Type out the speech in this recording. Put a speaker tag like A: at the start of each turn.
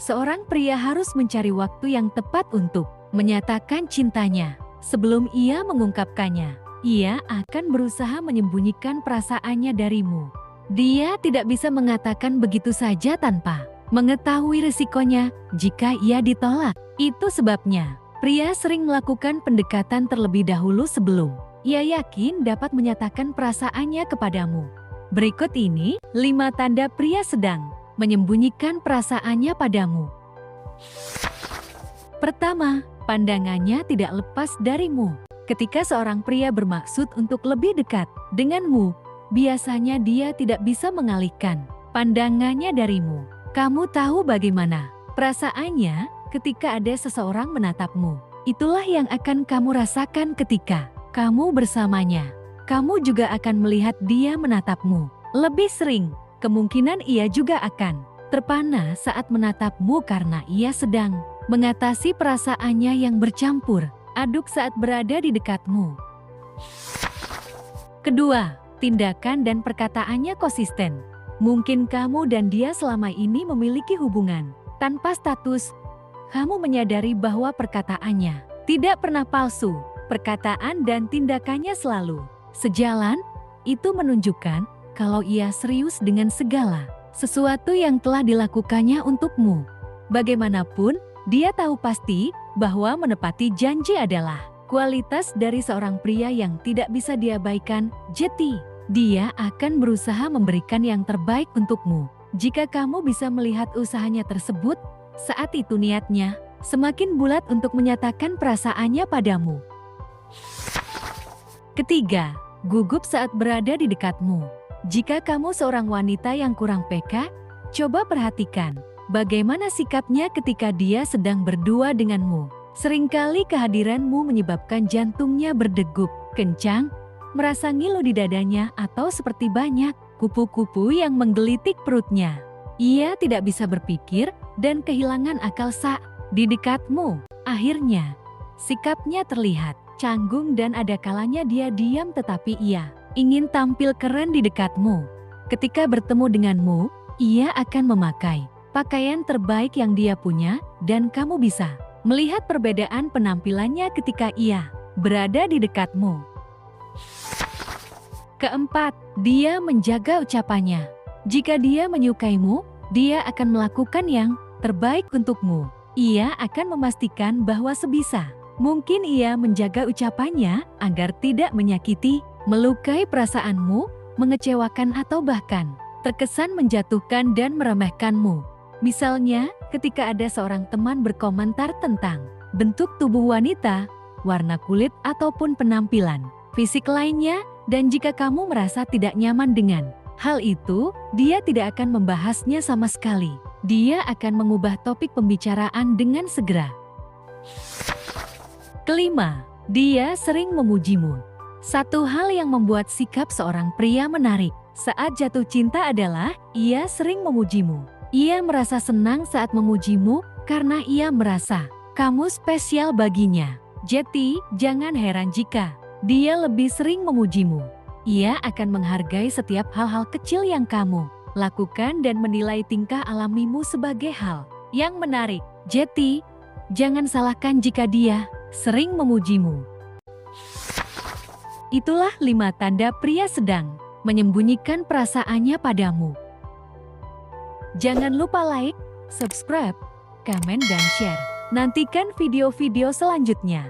A: Seorang pria harus mencari waktu yang tepat untuk menyatakan cintanya. Sebelum ia mengungkapkannya, ia akan berusaha menyembunyikan perasaannya darimu. Dia tidak bisa mengatakan begitu saja tanpa mengetahui risikonya jika ia ditolak. Itu sebabnya pria sering melakukan pendekatan terlebih dahulu sebelum ia yakin dapat menyatakan perasaannya kepadamu. Berikut ini 5 tanda pria sedang menyembunyikan perasaannya padamu. Pertama, pandangannya tidak lepas darimu. Ketika seorang pria bermaksud untuk lebih dekat denganmu, biasanya dia tidak bisa mengalihkan pandangannya darimu. Kamu tahu bagaimana perasaannya ketika ada seseorang menatapmu. Itulah yang akan kamu rasakan ketika kamu bersamanya. Kamu juga akan melihat dia menatapmu lebih sering. Kemungkinan ia juga akan terpana saat menatapmu karena ia sedang mengatasi perasaannya yang bercampur aduk saat berada di dekatmu. Kedua, tindakan dan perkataannya konsisten. Mungkin kamu dan dia selama ini memiliki hubungan tanpa status. Kamu menyadari bahwa perkataannya tidak pernah palsu. Perkataan dan tindakannya selalu sejalan. Itu menunjukkan kalau ia serius dengan segala sesuatu yang telah dilakukannya untukmu. Bagaimanapun, dia tahu pasti bahwa menepati janji adalah kualitas dari seorang pria yang tidak bisa diabaikan. Jadi, dia akan berusaha memberikan yang terbaik untukmu. Jika kamu bisa melihat usahanya tersebut, saat itu niatnya semakin bulat untuk menyatakan perasaannya padamu. Ketiga, gugup saat berada di dekatmu. Jika kamu seorang wanita yang kurang peka, coba perhatikan bagaimana sikapnya ketika dia sedang berdua denganmu. Seringkali kehadiranmu menyebabkan jantungnya berdegup kencang, merasa ngilu di dadanya atau seperti banyak kupu-kupu yang menggelitik perutnya. Ia tidak bisa berpikir dan kehilangan akal saat di dekatmu. Akhirnya, sikapnya terlihat canggung dan ada kalanya dia diam tetapi ia ingin tampil keren di dekatmu. Ketika bertemu denganmu, ia akan memakai pakaian terbaik yang dia punya dan kamu bisa melihat perbedaan penampilannya ketika ia berada di dekatmu. Keempat, dia menjaga ucapannya. Jika dia menyukaimu, dia akan melakukan yang terbaik untukmu. Ia akan memastikan bahwa sebisa mungkin ia menjaga ucapannya agar tidak menyakiti, melukai perasaanmu, mengecewakan atau bahkan terkesan menjatuhkan dan meremehkanmu. Misalnya, ketika ada seorang teman berkomentar tentang bentuk tubuh wanita, warna kulit ataupun penampilan fisik lainnya, dan jika kamu merasa tidak nyaman dengan hal itu, dia tidak akan membahasnya sama sekali. Dia akan mengubah topik pembicaraan dengan segera. Kelima, dia sering memujimu. Satu hal yang membuat sikap seorang pria menarik saat jatuh cinta adalah ia sering memujimu. Ia merasa senang saat memujimu karena ia merasa kamu spesial baginya. Jadi, jangan heran jika dia lebih sering memujimu. Ia akan menghargai setiap hal-hal kecil yang kamu lakukan dan menilai tingkah alamimu sebagai hal yang menarik. Jadi, jangan salahkan jika dia sering memujimu. Itulah 5 tanda pria sedang menyembunyikan perasaannya padamu. Jangan lupa like, subscribe, komen dan share. Nantikan video-video selanjutnya.